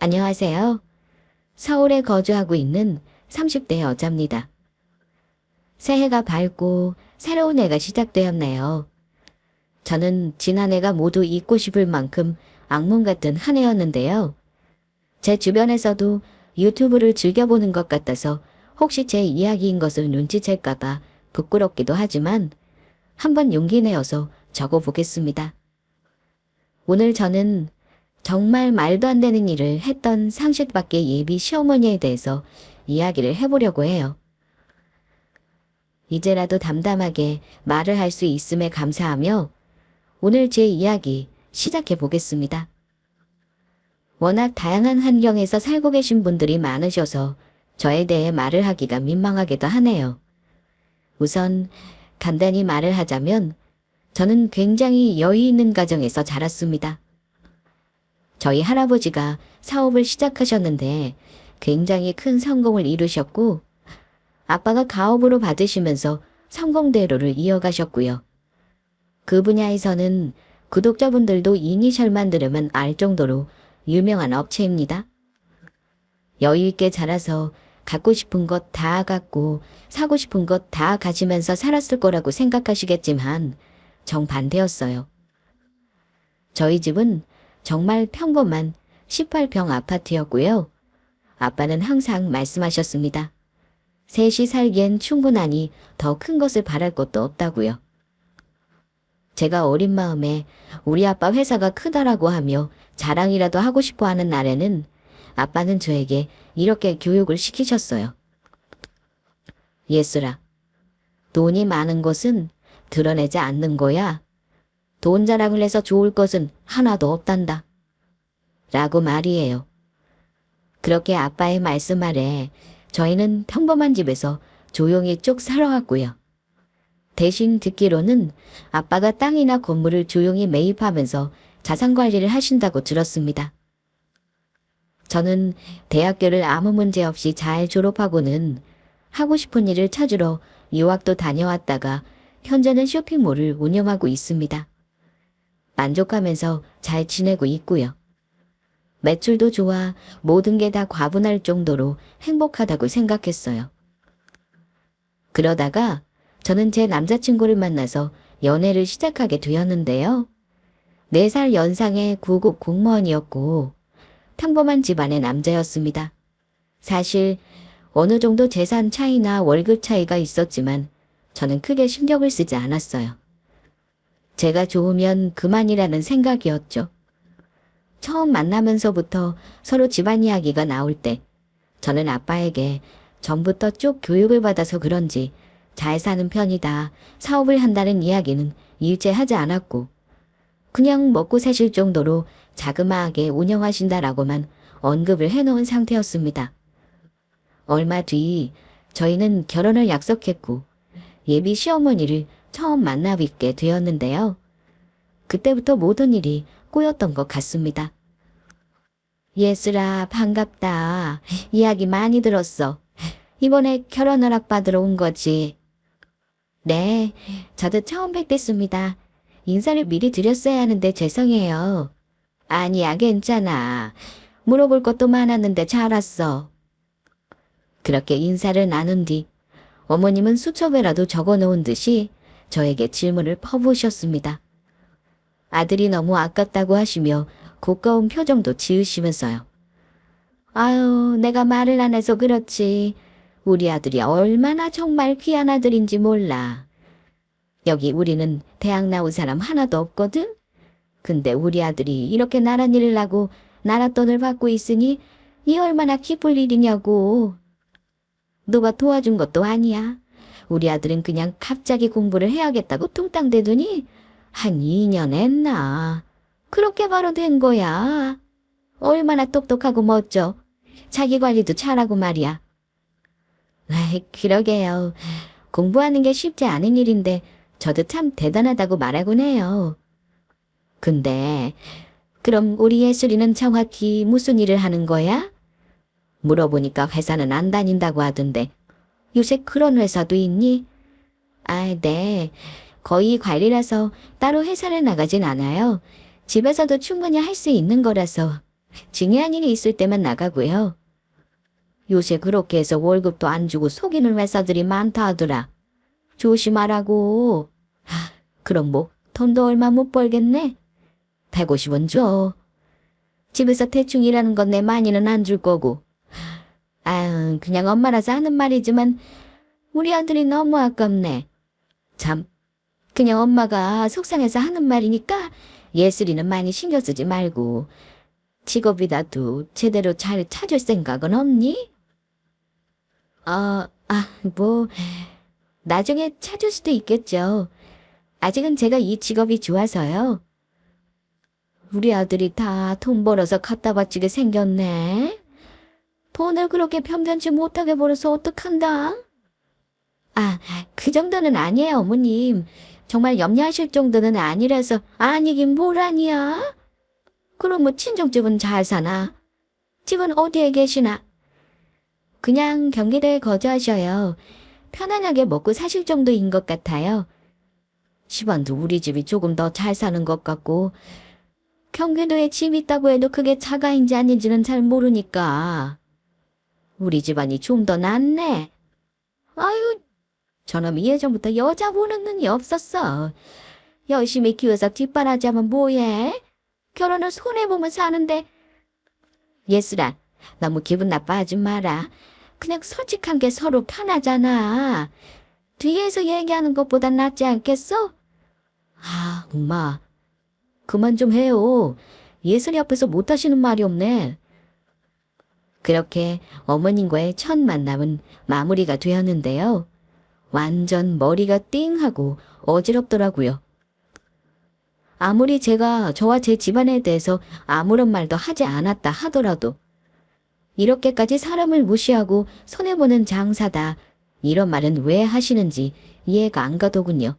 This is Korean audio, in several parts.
안녕하세요. 서울에 거주하고 있는 30대 여자입니다. 새해가 밝고 새로운 해가 시작되었네요. 저는 지난해가 모두 잊고 싶을 만큼 악몽 같은 한 해였는데요. 제 주변에서도 유튜브를 즐겨보는 것 같아서 혹시 제 이야기인 것을 눈치챌까봐 부끄럽기도 하지만 한번 용기 내어서 적어보겠습니다. 오늘 저는 정말 말도 안 되는 일을 했던 상식밖에 예비 시어머니에 대해서 이야기를 해보려고 해요. 이제라도 담담하게 말을 할 수 있음에 감사하며 오늘 제 이야기 시작해 보겠습니다. 워낙 다양한 환경에서 살고 계신 분들이 많으셔서 저에 대해 말을 하기가 민망하기도 하네요. 우선 간단히 말을 하자면 저는 굉장히 여유 있는 가정에서 자랐습니다. 저희 할아버지가 사업을 시작하셨는데 굉장히 큰 성공을 이루셨고 아빠가 가업으로 받으시면서 성공대로를 이어가셨고요. 그 분야에서는 구독자분들도 이니셜만 들으면 알 정도로 유명한 업체입니다. 여유 있게 자라서 갖고 싶은 것 다 갖고 사고 싶은 것 다 가지면서 살았을 거라고 생각하시겠지만 정반대였어요. 저희 집은 정말 평범한 18평 아파트였고요. 아빠는 항상 말씀하셨습니다. 셋이 살기엔 충분하니 더 큰 것을 바랄 것도 없다고요. 제가 어린 마음에 우리 아빠 회사가 크다라고 하며 자랑이라도 하고 싶어 하는 날에는 아빠는 저에게 이렇게 교육을 시키셨어요. 예슬아, 돈이 많은 것은 드러내지 않는 거야. 돈 자랑을 해서 좋을 것은 하나도 없단다. 라고 말이에요. 그렇게 아빠의 말씀 아래 저희는 평범한 집에서 조용히 쭉 살아왔고요. 대신 듣기로는 아빠가 땅이나 건물을 조용히 매입하면서 자산 관리를 하신다고 들었습니다. 저는 대학교를 아무 문제 없이 잘 졸업하고는 하고 싶은 일을 찾으러 유학도 다녀왔다가 현재는 쇼핑몰을 운영하고 있습니다. 만족하면서 잘 지내고 있고요. 매출도 좋아 모든 게 다 과분할 정도로 행복하다고 생각했어요. 그러다가 저는 제 남자친구를 만나서 연애를 시작하게 되었는데요. 4살 연상의 9급 공무원이었고 평범한 집안의 남자였습니다. 사실 어느 정도 재산 차이나 월급 차이가 있었지만 저는 크게 신경을 쓰지 않았어요. 제가 좋으면 그만이라는 생각이었죠. 처음 만나면서부터 서로 집안 이야기가 나올 때 저는 아빠에게 전부터 쭉 교육을 받아서 그런지 잘 사는 편이다, 사업을 한다는 이야기는 일제하지 않았고 그냥 먹고 사실 정도로 자그마하게 운영하신다라고만 언급을 해놓은 상태였습니다. 얼마 뒤 저희는 결혼을 약속했고 예비 시어머니를 처음 만나 뵙게 되었는데요. 그때부터 모든 일이 꼬였던 것 같습니다. 예슬아, 반갑다. 이야기 많이 들었어. 이번에 결혼 허락 받으러 온 거지? 네, 저도 처음 뵙겠습니다. 인사를 미리 드렸어야 하는데 죄송해요. 아니야, 괜찮아. 물어볼 것도 많았는데 잘 왔어. 그렇게 인사를 나눈 뒤 어머님은 수첩에라도 적어놓은 듯이 저에게 질문을 퍼부으셨습니다. 아들이 너무 아깝다고 하시며 고가운 표정도 지으시면서요. 아유, 내가 말을 안 해서 그렇지. 우리 아들이 얼마나 정말 귀한 아들인지 몰라. 여기 우리는 대학 나온 사람 하나도 없거든? 근데 우리 아들이 이렇게 나란 일을 하고 나라 돈을 받고 있으니 이 얼마나 기쁠 일이냐고. 누가 도와준 것도 아니야. 우리 아들은 그냥 갑자기 공부를 해야겠다고 뚱땅대더니 한 2년 했나. 그렇게 바로 된 거야. 얼마나 똑똑하고 멋져. 자기 관리도 잘하고 말이야. 아이, 그러게요. 공부하는 게 쉽지 않은 일인데 저도 참 대단하다고 말하곤 해요. 근데 그럼 우리 예술이는 정확히 무슨 일을 하는 거야? 물어보니까 회사는 안 다닌다고 하던데 요새 그런 회사도 있니? 아, 네. 거의 관리라서 따로 회사를 나가진 않아요. 집에서도 충분히 할 수 있는 거라서 중요한 일이 있을 때만 나가고요. 요새 그렇게 해서 월급도 안 주고 속이는 회사들이 많다 하더라. 조심하라고. 그럼 뭐 돈도 얼마 못 벌겠네? 150원 줘. 집에서 대충 일하는 건 내 많이는 안 줄 거고. 그냥 엄마라서 하는 말이지만 우리 아들이 너무 아깝네. 참, 그냥 엄마가 속상해서 하는 말이니까 예슬이는 많이 신경 쓰지 말고 직업이라도 제대로 잘 찾을 생각은 없니? 뭐 나중에 찾을 수도 있겠죠. 아직은 제가 이 직업이 좋아서요. 우리 아들이 다 돈 벌어서 갖다 바치게 생겼네. 돈을 그렇게 편변치 못하게 벌어서 어떡한다? 그 정도는 아니에요, 어머님. 정말 염려하실 정도는 아니라서. 아니긴 뭘 아니야? 그럼 뭐 친정집은 잘 사나? 집은 어디에 계시나? 그냥 경기도에 거주하셔요. 편안하게 먹고 사실 정도인 것 같아요. 집안도 우리 집이 조금 더 잘 사는 것 같고 경기도에 집 있다고 해도 그게 자가인지 아닌지는 잘 모르니까 우리 집안이 좀 더 낫네. 아유, 저놈이 예전부터 여자 보는 눈이 없었어. 열심히 키워서 뒷바라지하면 뭐해? 결혼을 손해보면 사는데. 예슬아, 너무 기분 나빠하지 마라. 그냥 솔직한 게 서로 편하잖아. 뒤에서 얘기하는 것보단 낫지 않겠어? 엄마, 그만 좀 해요. 예슬이 앞에서 못하시는 말이 없네. 그렇게 어머님과의 첫 만남은 마무리가 되었는데요. 완전 머리가 띵하고 어지럽더라고요. 아무리 제가 저와 제 집안에 대해서 아무런 말도 하지 않았다 하더라도 이렇게까지 사람을 무시하고 손해보는 장사다. 이런 말은 왜 하시는지 이해가 안 가더군요.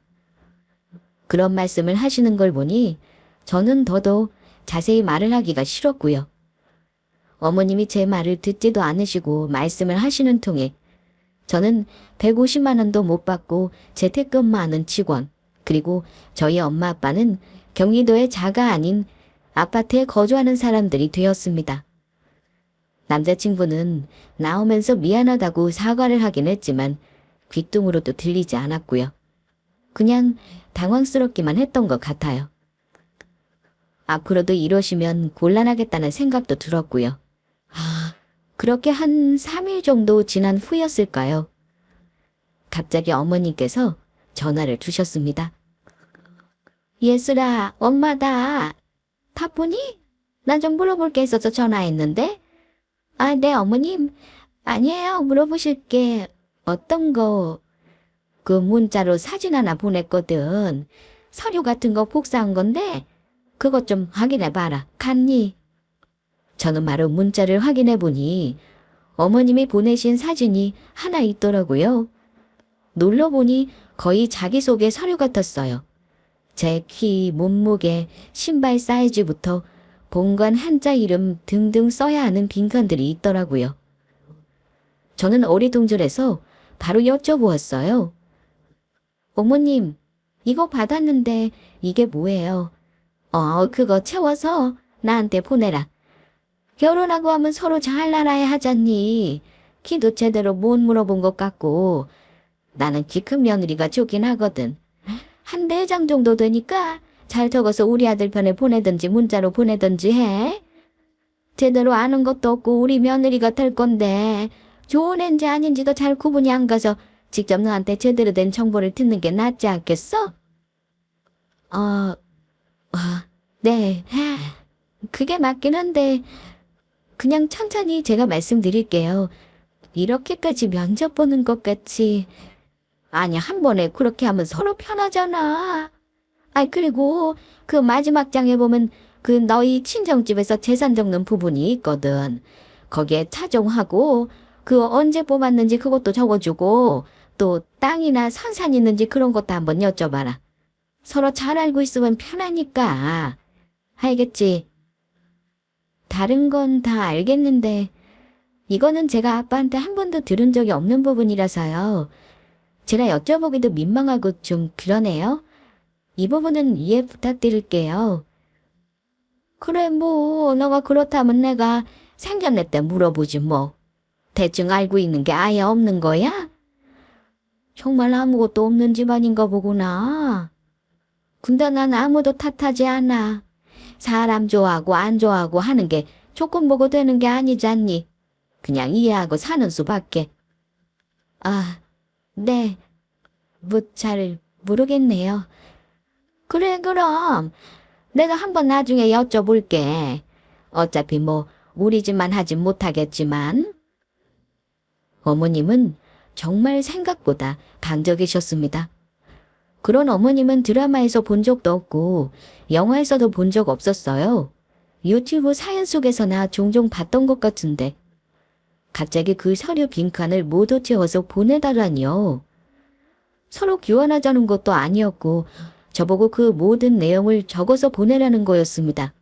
그런 말씀을 하시는 걸 보니 저는 더더욱 자세히 말을 하기가 싫었고요. 어머님이 제 말을 듣지도 않으시고 말씀을 하시는 통에 저는 150만 원도 못 받고 재택근무하는 직원, 그리고 저희 엄마 아빠는 경기도의 자가 아닌 아파트에 거주하는 사람들이 되었습니다. 남자친구는 나오면서 미안하다고 사과를 하긴 했지만 귓등으로도 들리지 않았고요. 그냥 당황스럽기만 했던 것 같아요. 앞으로도 이러시면 곤란하겠다는 생각도 들었고요. 그렇게 한 3일 정도 지난 후였을까요? 갑자기 어머니께서 전화를 주셨습니다. 예슬아, 엄마다. 바쁘니? 난 좀 물어볼 게 있어서 전화했는데. 네, 어머님. 아니에요. 물어보실 게 어떤 거. 그 문자로 사진 하나 보냈거든. 서류 같은 거 복사한 건데 그것 좀 확인해 봐라. 갔니? 저는 바로 문자를 확인해 보니 어머님이 보내신 사진이 하나 있더라고요. 눌러보니 거의 자기소개 서류 같았어요. 제 키, 몸무게, 신발 사이즈부터 본관 한자 이름 등등 써야 하는 빈칸들이 있더라고요. 저는 어리둥절해서 바로 여쭤보았어요. 어머님, 이거 받았는데 이게 뭐예요? 그거 채워서 나한테 보내라. 결혼하고 하면 서로 잘 알아야 하잖니. 키도 제대로 못 물어본 것 같고 나는 키 큰 며느리가 좋긴 하거든. 한 4장 정도 되니까 잘 적어서 우리 아들 편에 보내든지 문자로 보내든지 해. 제대로 아는 것도 없고 우리 며느리가 될 건데 좋은 애인지 아닌지도 잘 구분이 안 가서 직접 너한테 제대로 된 정보를 듣는 게 낫지 않겠어? 네. 그게 맞긴 한데 그냥 천천히 제가 말씀드릴게요. 이렇게까지 면접 보는 것 같이. 아니, 한 번에 그렇게 하면 서로 편하잖아. 그리고 그 마지막 장에 보면 그 너희 친정집에서 재산 적는 부분이 있거든. 거기에 차종하고 그 언제 뽑았는지 그것도 적어주고 또 땅이나 산산 있는지 그런 것도 한번 여쭤봐라. 서로 잘 알고 있으면 편하니까. 알겠지? 다른 건 다 알겠는데 이거는 제가 아빠한테 한 번도 들은 적이 없는 부분이라서요. 제가 여쭤보기도 민망하고 좀 그러네요. 이 부분은 이해 부탁드릴게요. 그래, 뭐, 너가 그렇다면 내가 생전내 때 물어보지 뭐. 대충 알고 있는 게 아예 없는 거야? 정말 아무것도 없는 집안인가 보구나. 근데 난 아무도 탓하지 않아. 사람 좋아하고 안 좋아하고 하는 게 조건 보고 되는 게 아니잖니. 그냥 이해하고 사는 수밖에. 아, 네. 뭐 잘 모르겠네요. 그래, 그럼 내가 한번 나중에 여쭤볼게. 어차피 뭐 우리 집만 하진 못하겠지만. 어머님은 정말 생각보다 강적이셨습니다. 그런 어머님은 드라마에서 본 적도 없고 영화에서도 본 적 없었어요. 유튜브 사연 속에서나 종종 봤던 것 같은데 갑자기 그 서류 빈칸을 모두 채워서 보내달라니요. 서로 교환하자는 것도 아니었고 저보고 그 모든 내용을 적어서 보내라는 거였습니다.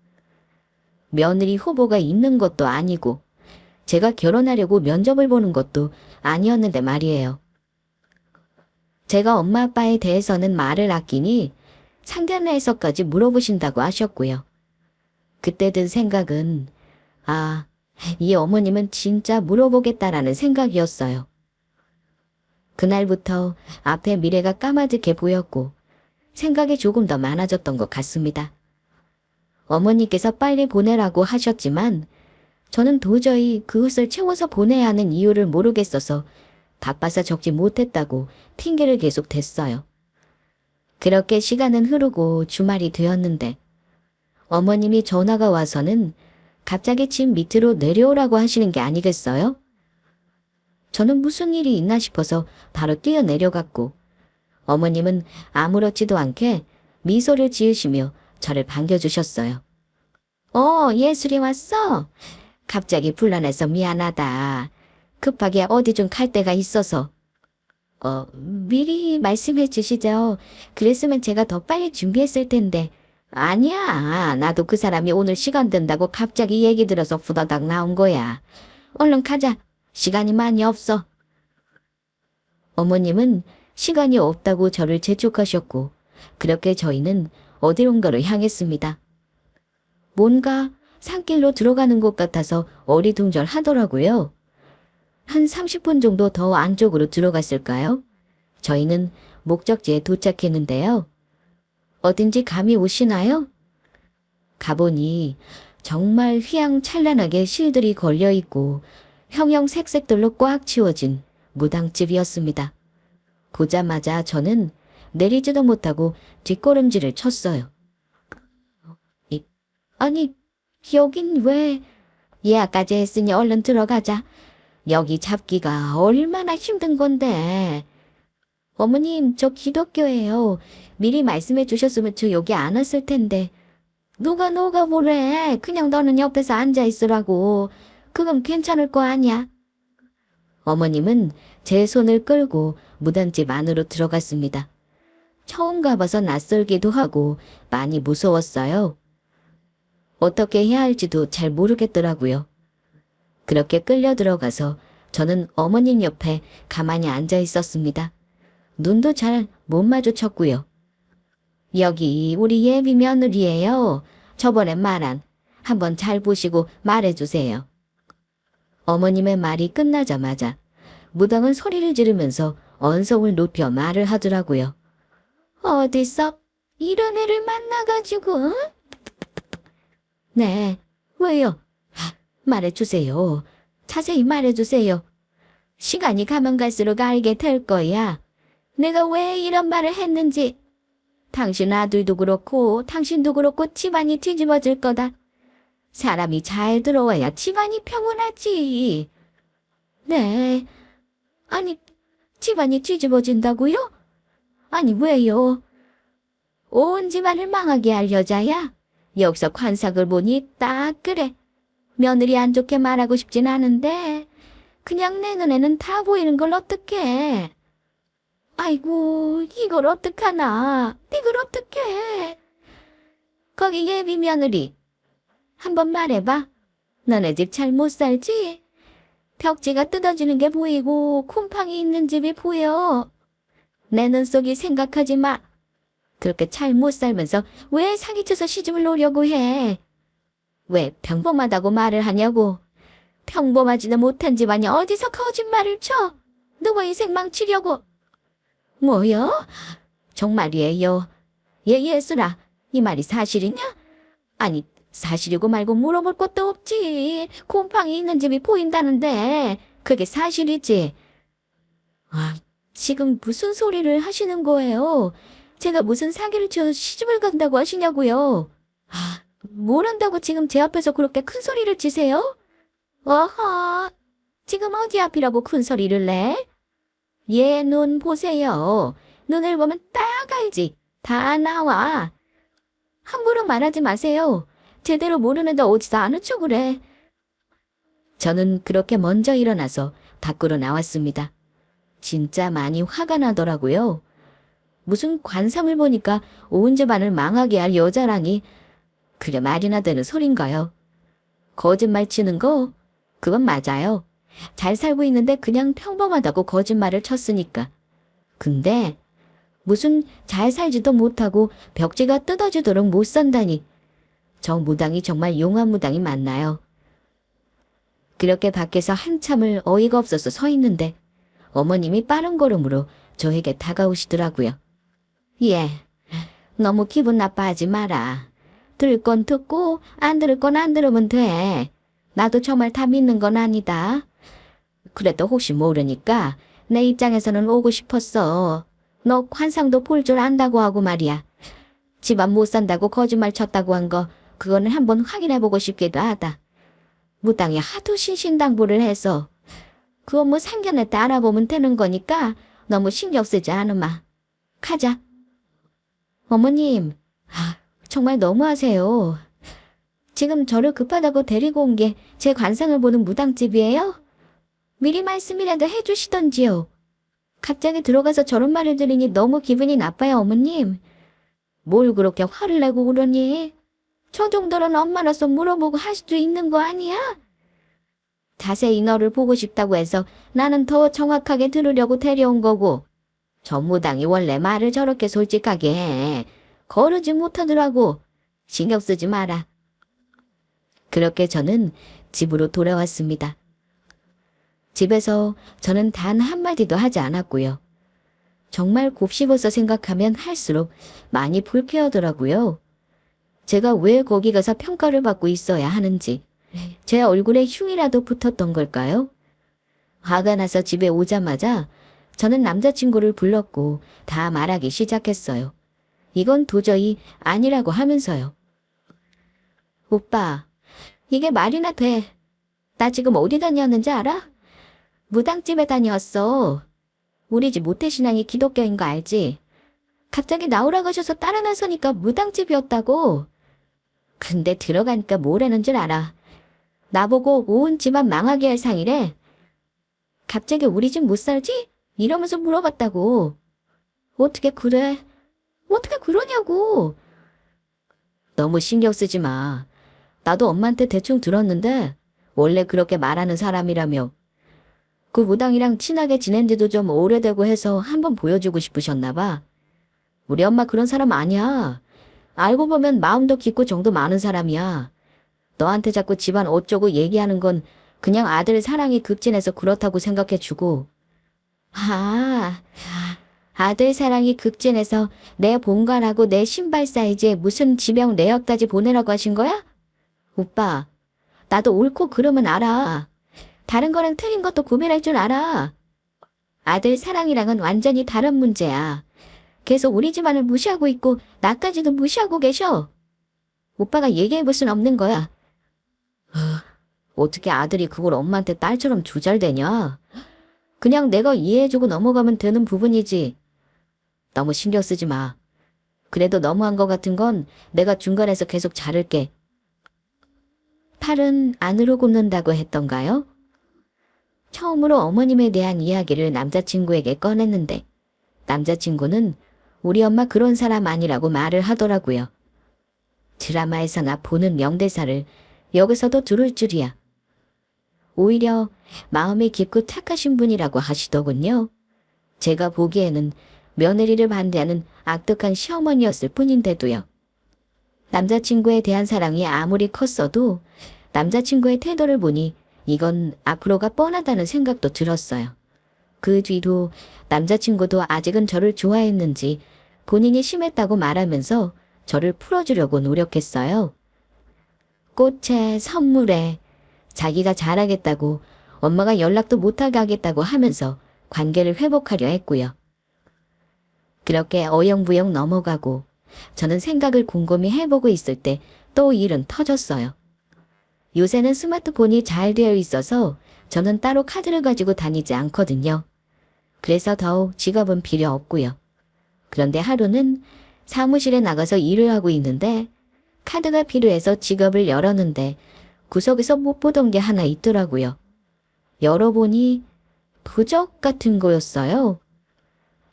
며느리 후보가 있는 것도 아니고 제가 결혼하려고 면접을 보는 것도 아니었는데 말이에요. 제가 엄마 아빠에 대해서는 말을 아끼니 상견례에서까지 물어보신다고 하셨고요. 그때 든 생각은 아, 이 어머님은 진짜 물어보겠다라는 생각이었어요. 그날부터 앞에 미래가 까마득해 보였고 생각이 조금 더 많아졌던 것 같습니다. 어머니께서 빨리 보내라고 하셨지만 저는 도저히 그것을 채워서 보내야 하는 이유를 모르겠어서 바빠서 적지 못했다고 핑계를 계속 댔어요. 그렇게 시간은 흐르고 주말이 되었는데 어머님이 전화가 와서는 갑자기 집 밑으로 내려오라고 하시는 게 아니겠어요? 저는 무슨 일이 있나 싶어서 바로 뛰어내려갔고 어머님은 아무렇지도 않게 미소를 지으시며 저를 반겨주셨어요. 예술이 왔어? 갑자기 불러내서 미안하다. 급하게 어디 좀 갈 데가 있어서. 미리 말씀해 주시죠. 그랬으면 제가 더 빨리 준비했을 텐데. 아니야. 나도 그 사람이 오늘 시간 된다고 갑자기 얘기 들어서 후다닥 나온 거야. 얼른 가자. 시간이 많이 없어. 어머님은 시간이 없다고 저를 재촉하셨고 그렇게 저희는 어디론가로 향했습니다. 뭔가 산길로 들어가는 것 같아서 어리둥절하더라고요. 한 30분 정도 더 안쪽으로 들어갔을까요? 저희는 목적지에 도착했는데요. 어딘지 감이 오시나요? 가보니 정말 휘황찬란하게 실들이 걸려있고 형형색색들로 꽉 치워진 무당집이었습니다. 보자마자 저는 내리지도 못하고 뒷걸음질을 쳤어요. 아니, 여긴 왜? 예약까지 했으니 얼른 들어가자. 여기 잡기가 얼마나 힘든 건데. 어머님, 저 기독교예요. 미리 말씀해 주셨으면 저 여기 안 왔을 텐데. 누가 뭐래. 그냥 너는 옆에서 앉아 있으라고. 그건 괜찮을 거 아니야. 어머님은 제 손을 끌고 무당집 안으로 들어갔습니다. 처음 가봐서 낯설기도 하고 많이 무서웠어요. 어떻게 해야 할지도 잘 모르겠더라고요. 그렇게 끌려 들어가서 저는 어머님 옆에 가만히 앉아 있었습니다. 눈도 잘 못 마주쳤고요. 여기 우리 예비 며느리예요. 저번에 말한 한번 잘 보시고 말해주세요. 어머님의 말이 끝나자마자 무당은 소리를 지르면서 언성을 높여 말을 하더라고요. 어디서 이런 애를 만나가지고? 응? 네, 왜요? 말해주세요. 자세히 말해주세요. 시간이 가면 갈수록 알게 될 거야. 내가 왜 이런 말을 했는지. 당신 아들도 그렇고 당신도 그렇고 집안이 뒤집어질 거다. 사람이 잘 들어와야 집안이 평온하지. 네. 아니, 집안이 뒤집어진다고요? 아니, 왜요? 온 집안을 망하게 할 여자야? 여기서 관삭을 보니 딱 그래. 며느리 안 좋게 말하고 싶진 않은데 그냥 내 눈에는 다 보이는 걸 어떡해. 아이고, 이걸 어떡하나. 이걸 어떡해. 거기 예비 며느리. 한번 말해봐. 너네 집 잘 못 살지? 벽지가 뜯어지는 게 보이고 곰팡이 있는 집이 보여. 내 눈속이 생각하지 마. 그렇게 잘 못 살면서 왜 사기쳐서 시집을 놓으려고 해. 왜 평범하다고 말을 하냐고. 평범하지도 못한 집안이 어디서 거짓말을 쳐. 누구 인생 망치려고. 뭐요? 정말이에요. 예수라, 이 말이 사실이냐? 아니, 사실이고 말고 물어볼 것도 없지. 곰팡이 있는 집이 보인다는데 그게 사실이지. 아, 지금 무슨 소리를 하시는 거예요? 제가 무슨 사기를 쳐서 시집을 간다고 하시냐고요? 아, 뭘 한다고 지금 제 앞에서 그렇게 큰 소리를 치세요? 어허, 지금 어디 앞이라고 큰 소리를 내? 얘 눈 보세요. 눈을 보면 딱 알지. 다 나와. 함부로 말하지 마세요. 제대로 모르는데 어디서 아는 척을 해. 저는 그렇게 먼저 일어나서 밖으로 나왔습니다. 진짜 많이 화가 나더라고요. 무슨 관상을 보니까 온 집안을 망하게 할 여자라니. 그래 말이나 되는 소린가요? 거짓말 치는 거? 그건 맞아요. 잘 살고 있는데 그냥 평범하다고 거짓말을 쳤으니까. 근데 무슨 잘 살지도 못하고 벽지가 뜯어지도록 못 산다니. 저 무당이 정말 용한 무당이 맞나요? 그렇게 밖에서 한참을 어이가 없어서 서 있는데 어머님이 빠른 걸음으로 저에게 다가오시더라고요. 예, 너무 기분 나빠하지 마라. 들을 건 듣고 안 들을 건 안 들으면 돼. 나도 정말 다 믿는 건 아니다. 그래도 혹시 모르니까 내 입장에서는 오고 싶었어. 너 관상도 볼 줄 안다고 하고 말이야. 집안 못 산다고 거짓말 쳤다고 한 거 그거는 한번 확인해보고 싶기도 하다. 무당이 하도 신신당부를 해서 그거 뭐 상견례 때 알아보면 되는 거니까 너무 신경 쓰지 않으마. 가자. 어머님, 정말 너무하세요. 지금 저를 급하다고 데리고 온 게 제 관상을 보는 무당집이에요? 미리 말씀이라도 해주시던지요. 갑자기 들어가서 저런 말을 들으니 너무 기분이 나빠요, 어머님. 뭘 그렇게 화를 내고 그러니? 저 정도는 엄마로서 물어보고 할 수도 있는 거 아니야? 자세히 너를 보고 싶다고 해서 나는 더 정확하게 들으려고 데려온 거고. 저 무당이 원래 말을 저렇게 솔직하게 해. 거르지 못하더라고. 신경 쓰지 마라. 그렇게 저는 집으로 돌아왔습니다. 집에서 저는 단 한마디도 하지 않았고요. 정말 곱씹어서 생각하면 할수록 많이 불쾌하더라고요. 제가 왜 거기 가서 평가를 받고 있어야 하는지, 제 얼굴에 흉이라도 붙었던 걸까요? 화가 나서 집에 오자마자 저는 남자친구를 불렀고 다 말하기 시작했어요. 이건 도저히 아니라고 하면서요. 오빠, 이게 말이나 돼. 나 지금 어디 다녔는지 알아? 무당집에 다녀왔어. 우리 집 모태신앙이 기독교인 거 알지? 갑자기 나오라고 하셔서 따라 나서니까 무당집이었다고. 근데 들어가니까 뭐라는 줄 알아. 나보고 온 집안 망하게 할 상이래. 갑자기 우리 집 못 살지? 이러면서 물어봤다고. 어떻게 그래? 어떻게 그러냐고. 너무 신경 쓰지 마. 나도 엄마한테 대충 들었는데 원래 그렇게 말하는 사람이라며. 그 무당이랑 친하게 지낸 지도 좀 오래되고 해서 한번 보여주고 싶으셨나 봐. 우리 엄마 그런 사람 아니야. 알고 보면 마음도 깊고 정도 많은 사람이야. 너한테 자꾸 집안 어쩌고 얘기하는 건 그냥 아들 사랑이 급진해서 그렇다고 생각해주고. 아들 사랑이 급진해서 내 본관하고 내 신발 사이즈에 무슨 지명 내역까지 보내라고 하신 거야? 오빠, 나도 옳고 그름은 알아. 다른 거랑 틀린 것도 구별할 줄 알아. 아들 사랑이랑은 완전히 다른 문제야. 계속 우리 집안을 무시하고 있고 나까지도 무시하고 계셔. 오빠가 얘기해볼 순 없는 거야. 어떻게 아들이 그걸 엄마한테 딸처럼 조잘대냐? 그냥 내가 이해해주고 넘어가면 되는 부분이지. 너무 신경 쓰지 마. 그래도 너무한 것 같은 건 내가 중간에서 계속 자를게. 팔은 안으로 굽는다고 했던가요? 처음으로 어머님에 대한 이야기를 남자친구에게 꺼냈는데 남자친구는 우리 엄마 그런 사람 아니라고 말을 하더라고요. 드라마에서나 보는 명대사를 여기서도 들을 줄이야. 오히려 마음이 깊고 착하신 분이라고 하시더군요. 제가 보기에는 며느리를 반대하는 악독한 시어머니였을 뿐인데도요. 남자친구에 대한 사랑이 아무리 컸어도 남자친구의 태도를 보니 이건 앞으로가 뻔하다는 생각도 들었어요. 그 뒤로 남자친구도 아직은 저를 좋아했는지 본인이 심했다고 말하면서 저를 풀어주려고 노력했어요. 꽃에 선물에 자기가 잘하겠다고 엄마가 연락도 못하게 하겠다고 하면서 관계를 회복하려 했고요. 그렇게 어영부영 넘어가고 저는 생각을 곰곰이 해보고 있을 때 또 일은 터졌어요. 요새는 스마트폰이 잘 되어 있어서 저는 따로 카드를 가지고 다니지 않거든요. 그래서 더욱 지갑은 필요 없고요. 그런데 하루는 사무실에 나가서 일을 하고 있는데 카드가 필요해서 지갑을 열었는데 구석에서 못 보던 게 하나 있더라고요. 열어보니 부적 같은 거였어요.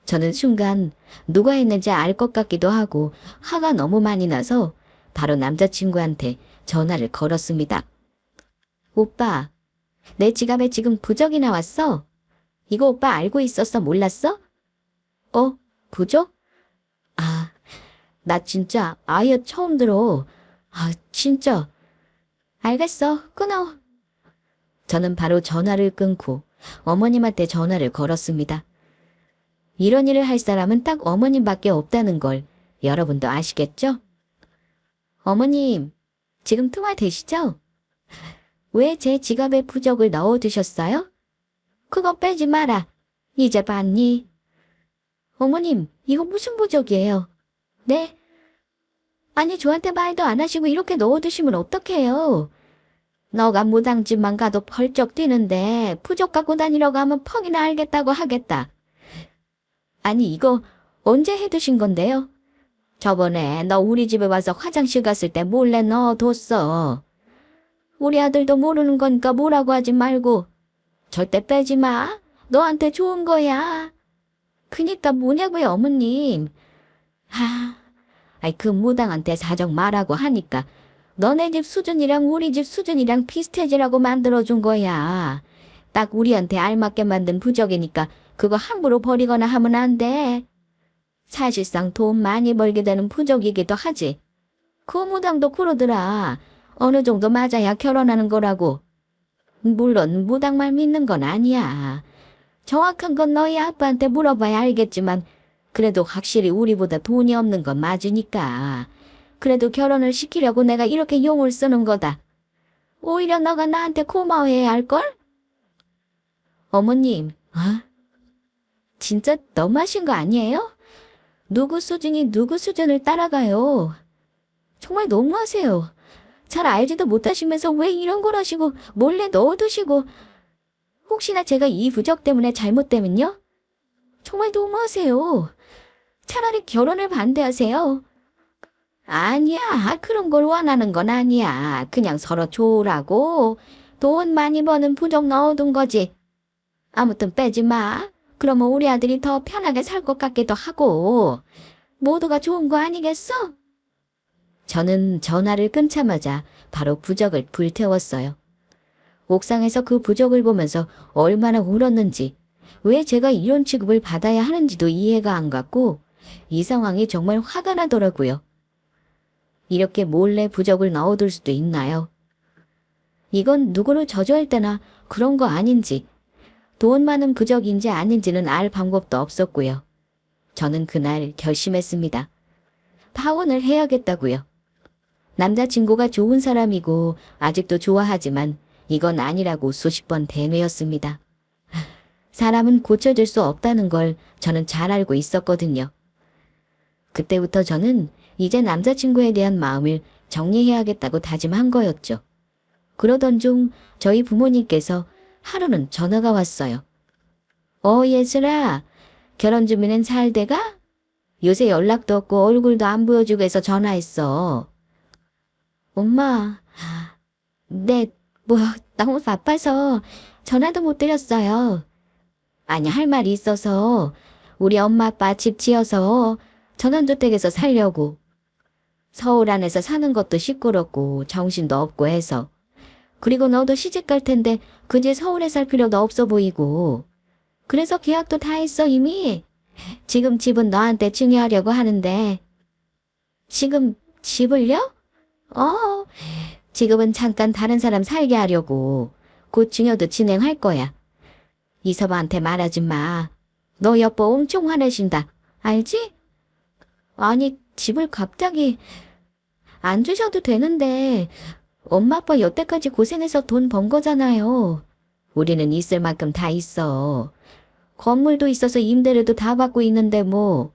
저는 순간 누가 했는지 알 것 같기도 하고 화가 너무 많이 나서 바로 남자친구한테 전화를 걸었습니다. 오빠, 내 지갑에 지금 부적이 나왔어. 이거 오빠 알고 있었어? 몰랐어? 부적? 아, 나 진짜 아예 처음 들어. 아, 진짜. 알겠어, 끊어. 저는 바로 전화를 끊고 어머님한테 전화를 걸었습니다. 이런 일을 할 사람은 딱 어머님밖에 없다는 걸 여러분도 아시겠죠? 어머님, 지금 통화되시죠? 왜 제 지갑에 부적을 넣어두셨어요? 그거 빼지 마라. 이제 봤니? 어머님, 이거 무슨 부적이에요? 네? 아니, 저한테 말도 안 하시고 이렇게 넣어두시면 어떡해요? 너가 무당집만 가도 펄쩍 뛰는데 부적 갖고 다니려고 하면 퍽이나 알겠다고 하겠다. 아니, 이거 언제 해두신 건데요? 저번에 너 우리 집에 와서 화장실 갔을 때 몰래 넣어뒀어. 우리 아들도 모르는 거니까 뭐라고 하지 말고. 절대 빼지 마. 너한테 좋은 거야. 그니까 뭐냐고요, 어머님. 그 무당한테 사정 말하고 하니까 너네 집 수준이랑 우리 집 수준이랑 비슷해지라고 만들어준 거야. 딱 우리한테 알맞게 만든 부적이니까 그거 함부로 버리거나 하면 안 돼. 사실상 돈 많이 벌게 되는 부적이기도 하지. 그 무당도 그러더라. 어느 정도 맞아야 결혼하는 거라고. 물론 무당 말 믿는 건 아니야. 정확한 건 너희 아빠한테 물어봐야 알겠지만 그래도 확실히 우리보다 돈이 없는 건 맞으니까. 그래도 결혼을 시키려고 내가 이렇게 용을 쓰는 거다. 오히려 너가 나한테 고마워해야 할걸? 어머님, 진짜 너무하신 거 아니에요? 누구 수준이 누구 수준을 따라가요. 정말 너무하세요. 잘 알지도 못하시면서 왜 이런 걸 하시고 몰래 넣어두시고 혹시나 제가 이 부적 때문에 잘못되면요? 정말 너무하세요. 차라리 결혼을 반대하세요. 아니야, 그런 걸 원하는 건 아니야. 그냥 서로 좋으라고 돈 많이 버는 부적 넣어둔 거지. 아무튼 빼지 마. 그러면 우리 아들이 더 편하게 살 것 같기도 하고 모두가 좋은 거 아니겠어? 저는 전화를 끊자마자 바로 부적을 불태웠어요. 옥상에서 그 부적을 보면서 얼마나 울었는지 왜 제가 이런 취급을 받아야 하는지도 이해가 안 갔고 이 상황이 정말 화가 나더라고요. 이렇게 몰래 부적을 넣어둘 수도 있나요? 이건 누구를 저주할 때나 그런 거 아닌지 돈 많은 부적인지 아닌지는 알 방법도 없었고요. 저는 그날 결심했습니다. 파혼을 해야겠다고요. 남자친구가 좋은 사람이고 아직도 좋아하지만 이건 아니라고 수십 번 되뇌었습니다. 사람은 고쳐질 수 없다는 걸 저는 잘 알고 있었거든요. 그때부터 저는 이제 남자친구에 대한 마음을 정리해야겠다고 다짐한 거였죠. 그러던 중 저희 부모님께서 하루는 전화가 왔어요. 예슬아, 결혼 준비는 잘 돼가? 요새 연락도 없고 얼굴도 안 보여주고 해서 전화했어. 엄마, 네, 너무 바빠서 전화도 못 드렸어요. 아니, 할 말이 있어서 우리 엄마 아빠 집 지어서 전원주택에서 살려고. 서울 안에서 사는 것도 시끄럽고 정신도 없고 해서. 그리고 너도 시집 갈 텐데 굳이 서울에 살 필요도 없어 보이고. 그래서 계약도 다 했어 이미. 지금 집은 너한테 증여하려고 하는데. 지금 집을요? 어, 지금은 잠깐 다른 사람 살게 하려고 곧 증여도 진행할 거야. 이서방한테 말하지 마. 너 여보 엄청 화내신다. 알지? 아니, 집을 갑자기 안 주셔도 되는데 엄마 아빠 여태까지 고생해서 돈 번 거잖아요. 우리는 있을 만큼 다 있어. 건물도 있어서 임대료도 다 받고 있는데 뭐.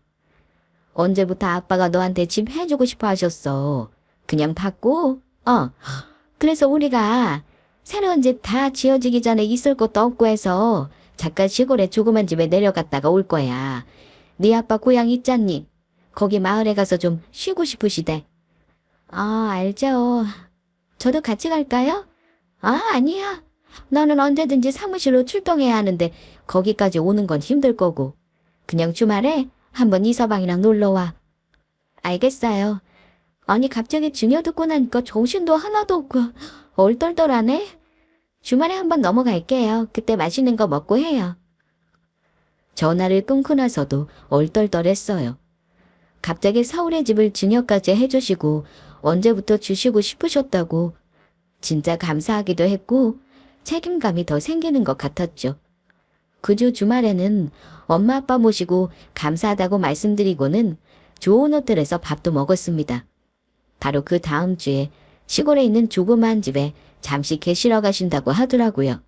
언제부터 아빠가 너한테 집 해주고 싶어 하셨어. 그냥 받고? 그래서 우리가 새로운 집 다 지어지기 전에 있을 것도 없고 해서 잠깐 시골에 조그만 집에 내려갔다가 올 거야. 네 아빠 고향 있잖니? 거기 마을에 가서 좀 쉬고 싶으시대. 알죠. 저도 같이 갈까요? 아니야. 나는 언제든지 사무실로 출동해야 하는데 거기까지 오는 건 힘들 거고. 그냥 주말에 한번 이서방이랑 놀러와. 알겠어요. 아니 갑자기 증여 듣고 나니까 정신도 하나도 없고 얼떨떨하네. 주말에 한번 넘어갈게요. 그때 맛있는 거 먹고 해요. 전화를 끊고 나서도 얼떨떨했어요. 갑자기 서울의 집을 증여까지 해주시고 언제부터 주시고 싶으셨다고. 진짜 감사하기도 했고 책임감이 더 생기는 것 같았죠. 그 주 주말에는 엄마 아빠 모시고 감사하다고 말씀드리고는 좋은 호텔에서 밥도 먹었습니다. 바로 그 다음 주에 시골에 있는 조그마한 집에 잠시 계시러 가신다고 하더라고요.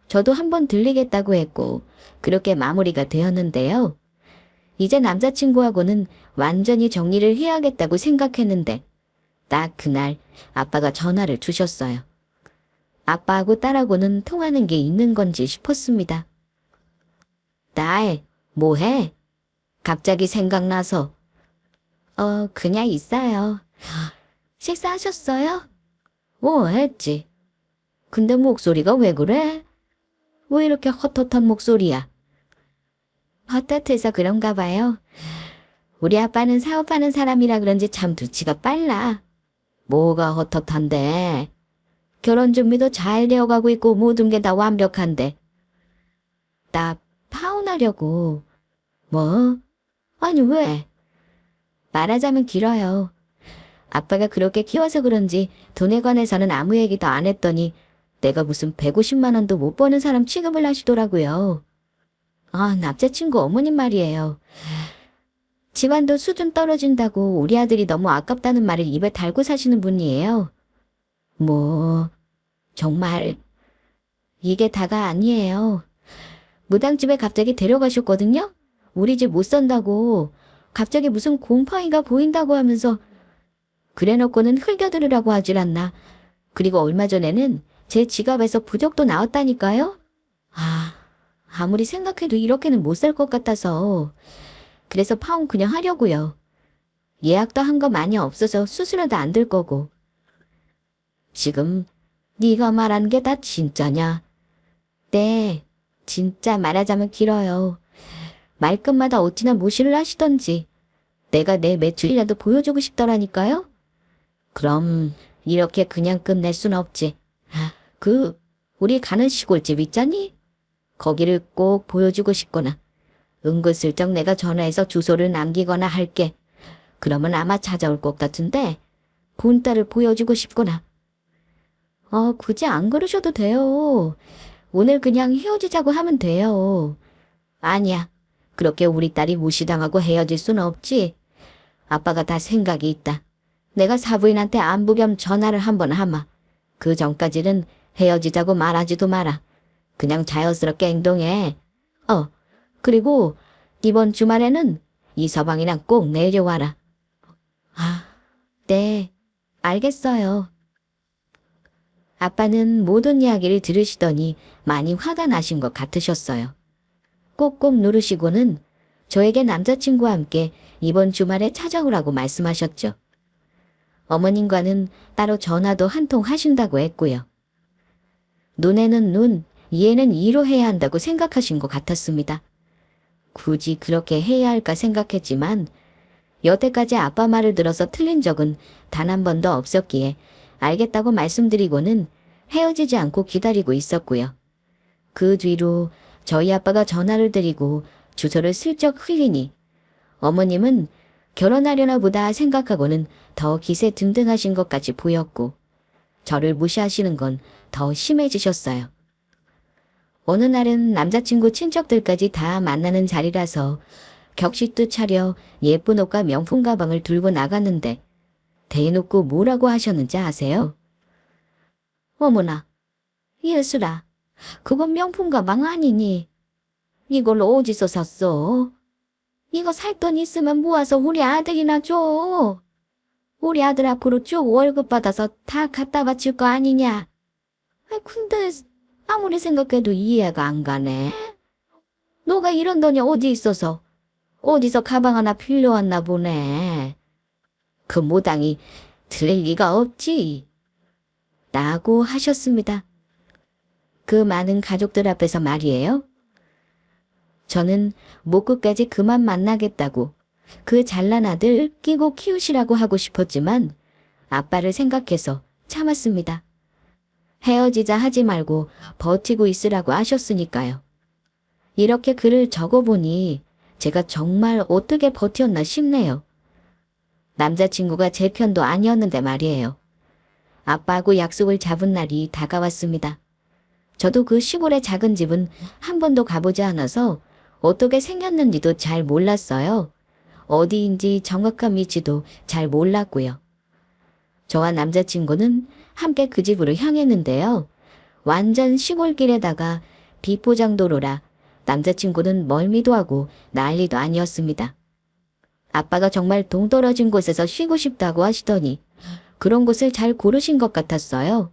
저도 한번 들리겠다고 했고 그렇게 마무리가 되었는데요. 이제 남자친구하고는 완전히 정리를 해야겠다고 생각했는데 딱 그날 아빠가 전화를 주셨어요. 아빠하고 딸하고는 통하는 게 있는 건지 싶었습니다. 딸, 뭐해? 갑자기 생각나서. 그냥 있어요. 식사하셨어요? 했지. 근데 목소리가 왜 그래? 왜 이렇게 헛헛한 목소리야? 헛헛해서 그런가 봐요. 우리 아빠는 사업하는 사람이라 그런지 참 눈치가 빨라. 뭐가 헛헛한데? 결혼 준비도 잘 되어가고 있고 모든 게 다 완벽한데. 나 파혼하려고. 뭐? 아니 왜? 말하자면 길어요. 아빠가 그렇게 키워서 그런지 돈에 관해서는 아무 얘기도 안 했더니 내가 무슨 150만 원도 못 버는 사람 취급을 하시더라고요. 남자친구 어머님 말이에요. 집안도 수준 떨어진다고 우리 아들이 너무 아깝다는 말을 입에 달고 사시는 분이에요. 뭐, 정말 이게 다가 아니에요. 무당집에 갑자기 데려가셨거든요? 우리 집 못 산다고. 갑자기 무슨 곰팡이가 보인다고 하면서 그래놓고는 흘겨들으라고 하질 않나. 그리고 얼마 전에는 제 지갑에서 부적도 나왔다니까요? 아무리 생각해도 이렇게는 못 살 것 같아서. 그래서 파혼 그냥 하려고요. 예약도 한 거 많이 없어서 수수료도 안 들 거고. 지금 네가 말한 게 다 진짜냐? 네, 진짜 말하자면 길어요. 말끝마다 어찌나 무시를 하시던지. 내가 내 매출이라도 보여주고 싶더라니까요? 그럼 이렇게 그냥 끝낼 순 없지. 우리 가는 시골집 있잖니? 거기를 꼭 보여주고 싶거나 은근슬쩍 내가 전화해서 주소를 남기거나 할게. 그러면 아마 찾아올 것 같은데 본따를 보여주고 싶거나. 굳이 안 그러셔도 돼요. 오늘 그냥 헤어지자고 하면 돼요. 아니야. 그렇게 우리 딸이 무시당하고 헤어질 순 없지. 아빠가 다 생각이 있다. 내가 사부인한테 안부 겸 전화를 한번 하마. 그 전까지는 헤어지자고 말하지도 마라. 그냥 자연스럽게 행동해. 그리고 이번 주말에는 이서방이랑 꼭 내려와라. 네, 알겠어요. 아빠는 모든 이야기를 들으시더니 많이 화가 나신 것 같으셨어요. 꼭꼭 누르시고는 저에게 남자친구와 함께 이번 주말에 찾아오라고 말씀하셨죠. 어머님과는 따로 전화도 한 통 하신다고 했고요. 눈에는 눈, 이에는 이로 해야 한다고 생각하신 것 같았습니다. 굳이 그렇게 해야 할까 생각했지만 여태까지 아빠 말을 들어서 틀린 적은 단 한 번도 없었기에 알겠다고 말씀드리고는 헤어지지 않고 기다리고 있었고요. 그 뒤로 저희 아빠가 전화를 드리고 주소를 슬쩍 흘리니 어머님은 결혼하려나 보다 생각하고는 더 기세 등등하신 것까지 보였고 저를 무시하시는 건 더 심해지셨어요. 어느 날은 남자친구 친척들까지 다 만나는 자리라서 격식도 차려 예쁜 옷과 명품 가방을 들고 나갔는데 대놓고 뭐라고 하셨는지 아세요? 어머나, 예술아, 그건 명품 가방 아니니? 이걸 어디서 샀어? 이거 살 돈 있으면 모아서 우리 아들이나 줘. 우리 아들 앞으로 쭉 월급 받아서 다 갖다 바칠 거 아니냐? 근데 아무리 생각해도 이해가 안 가네. 너가 이런 돈이 어디 있어서 어디서 가방 하나 빌려왔나 보네. 그 모당이 들릴 리가 없지. 라고 하셨습니다. 그 많은 가족들 앞에서 말이에요. 저는 목 끝까지 그만 만나겠다고 그 잘난 아들 끼고 키우시라고 하고 싶었지만 아빠를 생각해서 참았습니다. 헤어지자 하지 말고 버티고 있으라고 하셨으니까요. 이렇게 글을 적어보니 제가 정말 어떻게 버텼나 싶네요. 남자친구가 제 편도 아니었는데 말이에요. 아빠하고 약속을 잡은 날이 다가왔습니다. 저도 그 시골의 작은 집은 한 번도 가보지 않아서 어떻게 생겼는지도 잘 몰랐어요. 어디인지 정확한 위치도 잘 몰랐고요. 저와 남자친구는 함께 그 집으로 향했는데요. 완전 시골길에다가 비포장도로라 남자친구는 멀미도 하고 난리도 아니었습니다. 아빠가 정말 동떨어진 곳에서 쉬고 싶다고 하시더니 그런 곳을 잘 고르신 것 같았어요.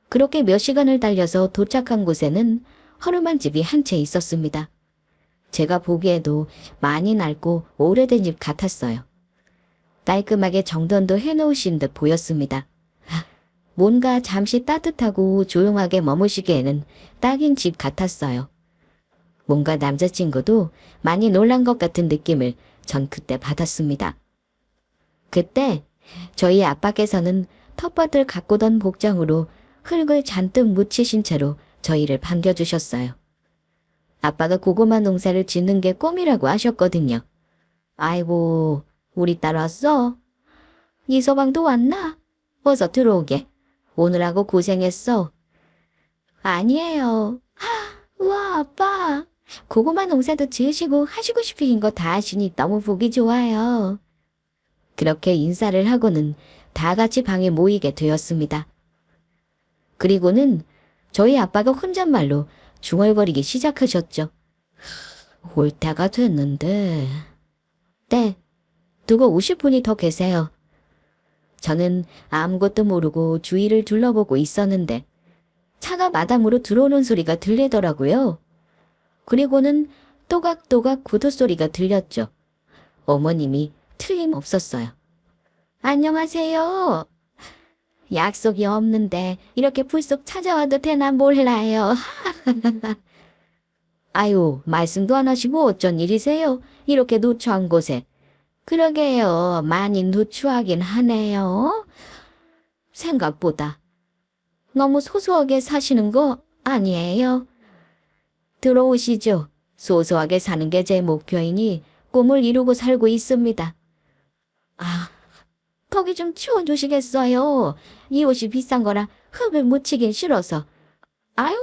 그렇게 몇 시간을 달려서 도착한 곳에는 허름한 집이 한 채 있었습니다. 제가 보기에도 많이 낡고 오래된 집 같았어요. 깔끔하게 정돈도 해놓으신 듯 보였습니다. 뭔가 잠시 따뜻하고 조용하게 머무시기에는 딱인 집 같았어요. 뭔가 남자친구도 많이 놀란 것 같은 느낌을 전 그때 받았습니다. 그때 저희 아빠께서는 텃밭을 가꾸던 복장으로 흙을 잔뜩 묻히신 채로 저희를 반겨주셨어요. 아빠가 고구마 농사를 짓는 게 꿈이라고 하셨거든요. 아이고, 우리 딸 왔어? 이서방도 왔나? 어서 들어오게. 오늘하고 고생했어. 아니에요. 우와, 아빠. 고구마 농사도 지으시고 하시고 싶으신 거 다 하시니 너무 보기 좋아요. 그렇게 인사를 하고는 다 같이 방에 모이게 되었습니다. 그리고는 저희 아빠가 혼잣말로 중얼거리기 시작하셨죠. 올 때가 됐는데. 네, 두고 50분이 더 계세요. 저는 아무것도 모르고 주위를 둘러보고 있었는데 차가 마당으로 들어오는 소리가 들리더라고요. 그리고는 또각또각 구두 소리가 들렸죠. 어머님이 틀림없었어요. 안녕하세요. 약속이 없는데 이렇게 불쑥 찾아와도 되나 몰라요. 아유, 말씀도 안 하시고 어쩐 일이세요? 이렇게 누추한 곳에. 그러게요. 많이 누추하긴 하네요. 생각보다. 너무 소소하게 사시는 거 아니에요? 들어오시죠. 소소하게 사는 게 제 목표이니 꿈을 이루고 살고 있습니다. 아, 거기 좀 치워주시겠어요? 이 옷이 비싼 거라 흙을 묻히긴 싫어서. 아유,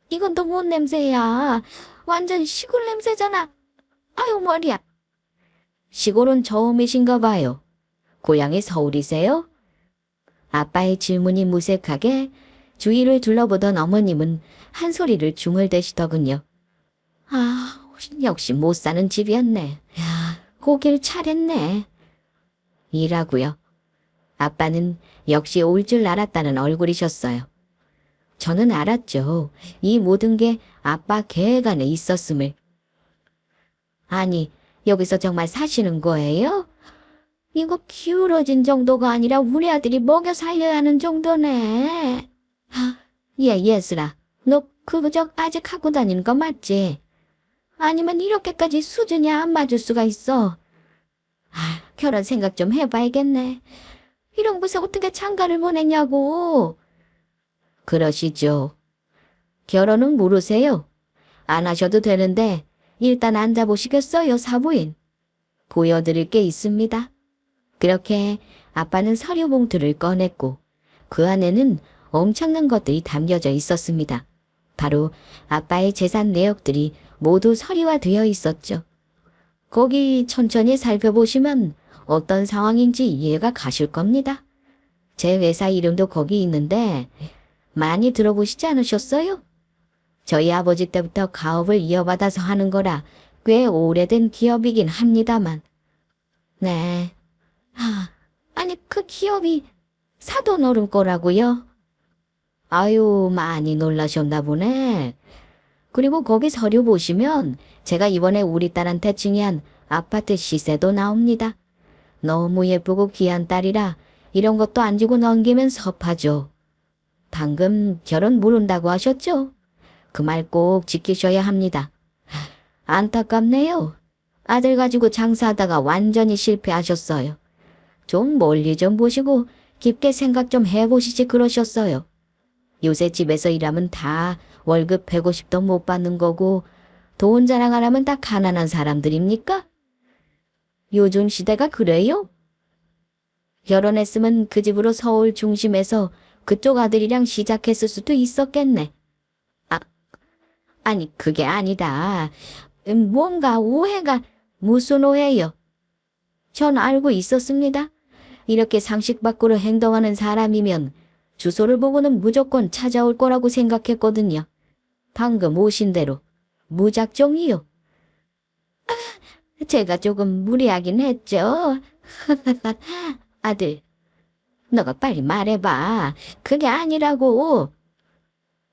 이건 또 뭔 냄새야. 완전 시골 냄새잖아. 아유, 머리야. 시골은 처음이신가 봐요. 고향이 서울이세요? 아빠의 질문이 무색하게 주위를 둘러보던 어머님은 한 소리를 중얼대시더군요. 아, 역시 못 사는 집이었네. 야, 고길 차렸네. 이라고요. 아빠는 역시 올 줄 알았다는 얼굴이셨어요. 저는 알았죠. 이 모든 게 아빠 계획 안에 있었음을. 아니, 여기서 정말 사시는 거예요? 이거 기울어진 정도가 아니라 우리 아들이 먹여 살려야 하는 정도네. 예슬아, 너 그저 아직 하고 다니는 거 맞지? 아니면 이렇게까지 수준이 안 맞을 수가 있어. 결혼 생각 좀 해봐야겠네. 이런 곳에 어떻게 장가를 보냈냐고. 그러시죠. 결혼은 모르세요? 안 하셔도 되는데 일단 앉아보시겠어요, 사부인? 보여드릴 게 있습니다. 그렇게 아빠는 서류 봉투를 꺼냈고 그 안에는 엄청난 것들이 담겨져 있었습니다. 바로 아빠의 재산 내역들이 모두 서류화되어 있었죠. 거기 천천히 살펴보시면 어떤 상황인지 이해가 가실 겁니다. 제 회사 이름도 거기 있는데 많이 들어보시지 않으셨어요? 저희 아버지 때부터 가업을 이어받아서 하는 거라 꽤 오래된 기업이긴 합니다만. 네. 아니 그 기업이 사돈어른 거라고요? 아유, 많이 놀라셨나 보네. 그리고 거기 서류 보시면 제가 이번에 우리 딸한테 증여한 아파트 시세도 나옵니다. 너무 예쁘고 귀한 딸이라 이런 것도 안 주고 넘기면 섭하죠. 방금 결혼 모른다고 하셨죠? 그 말 꼭 지키셔야 합니다. 안타깝네요. 아들 가지고 장사하다가 완전히 실패하셨어요. 좀 멀리 좀 보시고 깊게 생각 좀 해보시지 그러셨어요. 요새 집에서 일하면 다 월급 150도 못 받는 거고 돈 자랑하라면 다 가난한 사람들입니까? 요즘 시대가 그래요? 결혼했으면 그 집으로 서울 중심에서 그쪽 아들이랑 시작했을 수도 있었겠네. 아니 그게 아니다. 뭔가 오해가. 무슨 오해요? 전 알고 있었습니다. 이렇게 상식 밖으로 행동하는 사람이면 주소를 보고는 무조건 찾아올 거라고 생각했거든요. 방금 오신 대로 무작정이요. 제가 조금 무리하긴 했죠. 아들, 너가 빨리 말해봐. 그게 아니라고.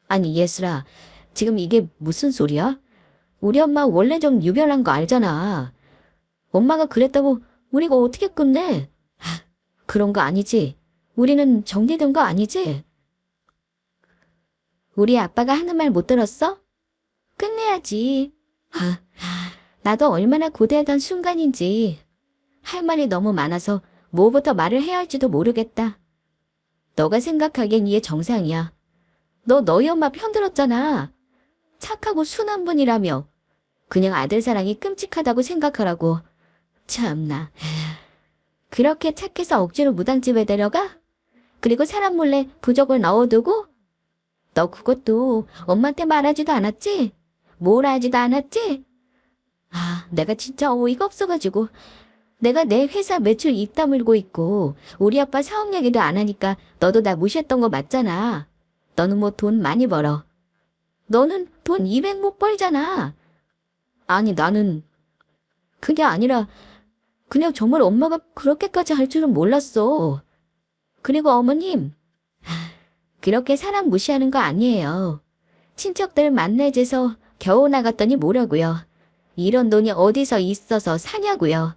아니 예슬아, 지금 이게 무슨 소리야? 우리 엄마 원래 좀 유별난 거 알잖아. 엄마가 그랬다고 우리가 어떻게 끝내? 그런 거 아니지. 우리는 정리된 거 아니지? 우리 아빠가 하는 말 못 들었어? 끝내야지. 나도 얼마나 고대하던 순간인지. 할 말이 너무 많아서 뭐부터 말을 해야 할지도 모르겠다. 너가 생각하기엔 이게 정상이야. 너 너희 엄마 편들었잖아. 착하고 순한 분이라며. 그냥 아들 사랑이 끔찍하다고 생각하라고. 참나. 그렇게 착해서 억지로 무당집에 데려가? 그리고 사람 몰래 부적을 넣어두고? 너 그것도 엄마한테 말하지도 않았지? 뭐라 하지도 않았지? 내가 진짜 어이가 없어가지고. 내가 내 회사 매출 입 다물고 있고 우리 아빠 사업 얘기도 안 하니까 너도 나 무시했던 거 맞잖아. 너는 뭐 돈 많이 벌어. 너는 돈 200 못 벌잖아. 아니 나는 그게 아니라 그냥 정말 엄마가 그렇게까지 할 줄은 몰랐어. 그리고 어머님, 그렇게 사람 무시하는 거 아니에요. 친척들 만나재서 겨우 나갔더니 뭐라고요. 이런 돈이 어디서 있어서 사냐고요.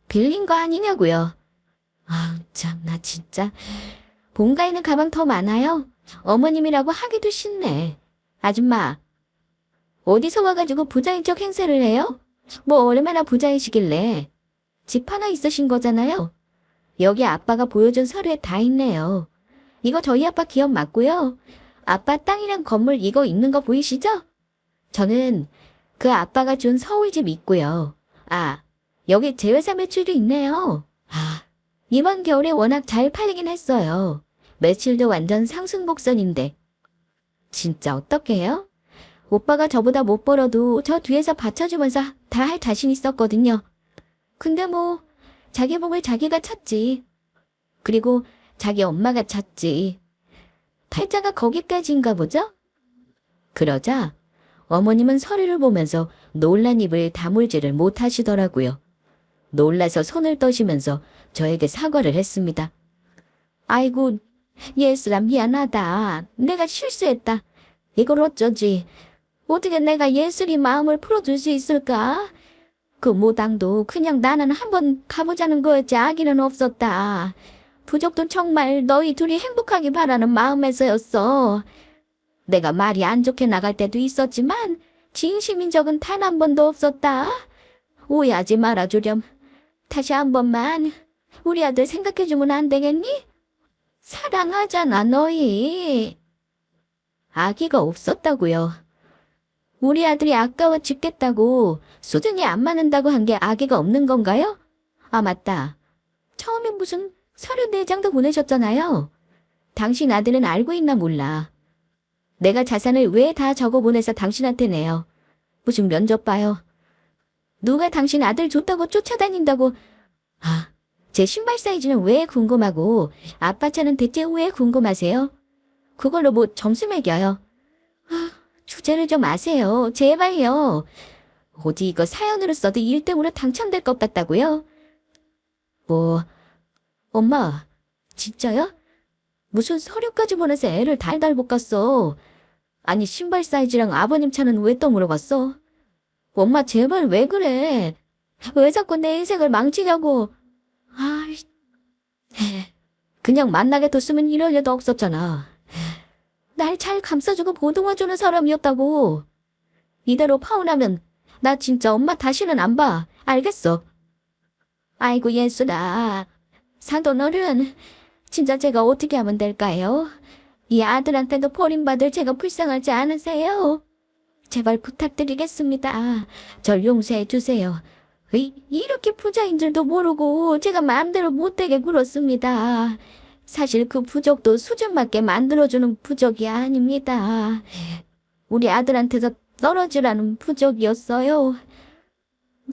빌린 거 아니냐고요. 참, 나 진짜. 본가에는 가방 더 많아요. 어머님이라고 하기도 싫네. 아줌마, 어디서 와가지고 부자인 척 행세를 해요? 뭐 얼마나 부자이시길래. 집 하나 있으신 거잖아요. 여기 아빠가 보여준 서류에 다 있네요. 이거 저희 아빠 기업 맞고요. 아빠 땅이랑 건물 이거 있는 거 보이시죠? 저는 그 아빠가 준 서울집 있고요. 여기 제 회사 매출도 있네요. 이번 겨울에 워낙 잘 팔리긴 했어요. 매출도 완전 상승곡선인데. 진짜 어떡해요? 오빠가 저보다 못 벌어도 저 뒤에서 받쳐주면서 다 할 자신 있었거든요. 근데 뭐 자기 복을 자기가 찾지. 그리고 자기 엄마가 찾지. 팔자가 거기까지인가 보죠? 그러자 어머님은 서류를 보면서 놀란 입을 다물지를 못하시더라고요. 놀라서 손을 떠시면서 저에게 사과를 했습니다. 아이고, 예슬아 미안하다. 내가 실수했다. 이걸 어쩌지. 어떻게 내가 예슬이 마음을 풀어줄 수 있을까? 그 무당도 그냥 나는 한번 가보자는 거였지 악의는 없었다. 부족도 정말 너희 둘이 행복하길 바라는 마음에서였어. 내가 말이 안 좋게 나갈 때도 있었지만 진심인 적은 단 한 번도 없었다. 오해하지 말아주렴. 다시 한 번만 우리 아들 생각해주면 안 되겠니? 사랑하잖아 너희. 아기가 없었다고요. 우리 아들이 아까워 죽겠다고 수준이 안 맞는다고 한 게 악의가 없는 건가요? 아, 맞다. 처음에 무슨 서류 4장도 보내셨잖아요. 당신 아들은 알고 있나 몰라. 내가 자산을 왜 다 적어 보내서 당신한테 내요. 무슨 면접 봐요. 누가 당신 아들 좋다고 쫓아다닌다고. 아, 제 신발 사이즈는 왜 궁금하고 아빠 차는 대체 왜 궁금하세요? 그걸로 뭐 점수 매겨요. 아, 주제를 좀 아세요. 제발요. 어디 이거 사연으로 써도 1등으로 당첨될 것 같다고요? 뭐, 엄마, 진짜요? 무슨 서류까지 보내서 애를 달달 볶았어. 아니, 신발 사이즈랑 아버님 차는 왜 또 물어봤어? 엄마, 제발 왜 그래? 왜 자꾸 내 인생을 망치냐고. 아이, 그냥 만나게 뒀으면 이럴 일도 없었잖아. 날 잘 감싸주고 보듬어주는 사람이었다고. 이대로 파혼하면 나 진짜 엄마 다시는 안 봐. 알겠어? 아이고, 예수다. 사돈어른, 진짜 제가 어떻게 하면 될까요? 이 아들한테도 버림받을 제가 불쌍하지 않으세요? 제발 부탁드리겠습니다. 절 용서해 주세요. 이렇게 부자인 줄도 모르고 제가 마음대로 못되게 굴었습니다. 사실 그 부적도 수준 맞게 만들어주는 부적이 아닙니다. 우리 아들한테서 떨어지라는 부적이었어요.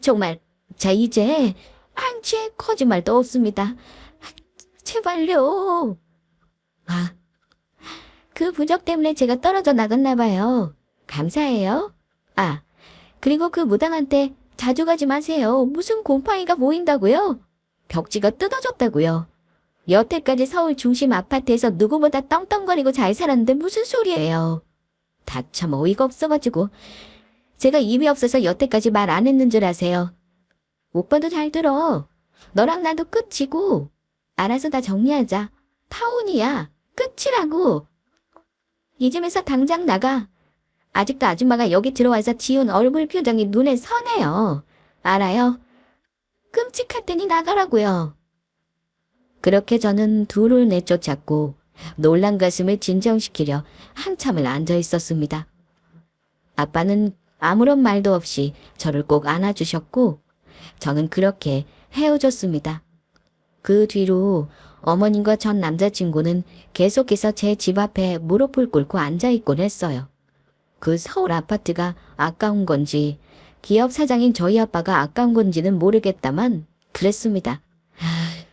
정말, 자, 이제 한치의 거짓말도 없습니다. 제발요. 아, 그 부적 때문에 제가 떨어져 나갔나 봐요. 감사해요. 아, 그리고 그 무당한테 자주 가지 마세요. 무슨 곰팡이가 보인다고요? 벽지가 뜯어졌다고요. 여태까지 서울 중심 아파트에서 누구보다 떵떵거리고 잘 살았는데 무슨 소리예요. 다 참 어이가 없어가지고. 제가 입이 없어서 여태까지 말 안 했는 줄 아세요. 오빠도 잘 들어. 너랑 나도 끝이고. 알아서 다 정리하자. 파혼이야. 끝이라고. 이 집에서 당장 나가. 아직도 아줌마가 여기 들어와서 지운 얼굴 표정이 눈에 선해요. 알아요? 끔찍할 테니 나가라고요. 그렇게 저는 둘을 내쫓았고 놀란 가슴을 진정시키려 한참을 앉아 있었습니다. 아빠는 아무런 말도 없이 저를 꼭 안아주셨고 저는 그렇게 헤어졌습니다. 그 뒤로 어머님과 전 남자친구는 계속해서 제 집 앞에 무릎을 꿇고 앉아있곤 했어요. 그 서울 아파트가 아까운 건지 기업 사장인 저희 아빠가 아까운 건지는 모르겠다만 그랬습니다.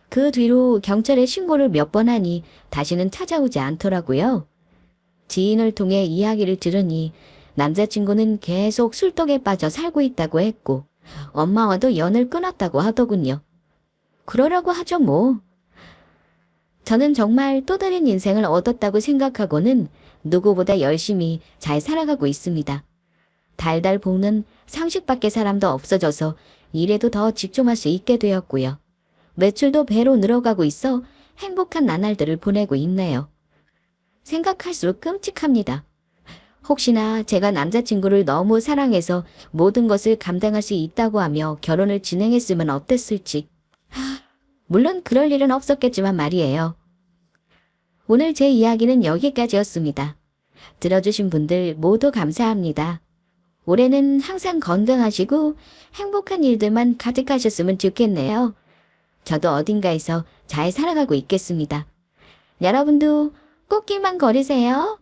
그 뒤로 경찰에 신고를 몇 번 하니 다시는 찾아오지 않더라고요. 지인을 통해 이야기를 들으니 남자친구는 계속 술독에 빠져 살고 있다고 했고 엄마와도 연을 끊었다고 하더군요. 그러라고 하죠 뭐. 저는 정말 또 다른 인생을 얻었다고 생각하고는 누구보다 열심히 잘 살아가고 있습니다. 달달 볶는 상식밖에 사람도 없어져서 일에도 더 집중할 수 있게 되었고요. 매출도 배로 늘어가고 있어 행복한 나날들을 보내고 있네요. 생각할수록 끔찍합니다. 혹시나 제가 남자친구를 너무 사랑해서 모든 것을 감당할 수 있다고 하며 결혼을 진행했으면 어땠을지. 물론 그럴 일은 없었겠지만 말이에요. 오늘 제 이야기는 여기까지였습니다. 들어주신 분들 모두 감사합니다. 올해는 항상 건강하시고 행복한 일들만 가득하셨으면 좋겠네요. 저도 어딘가에서 잘 살아가고 있겠습니다. 여러분도 꽃길만 걸으세요.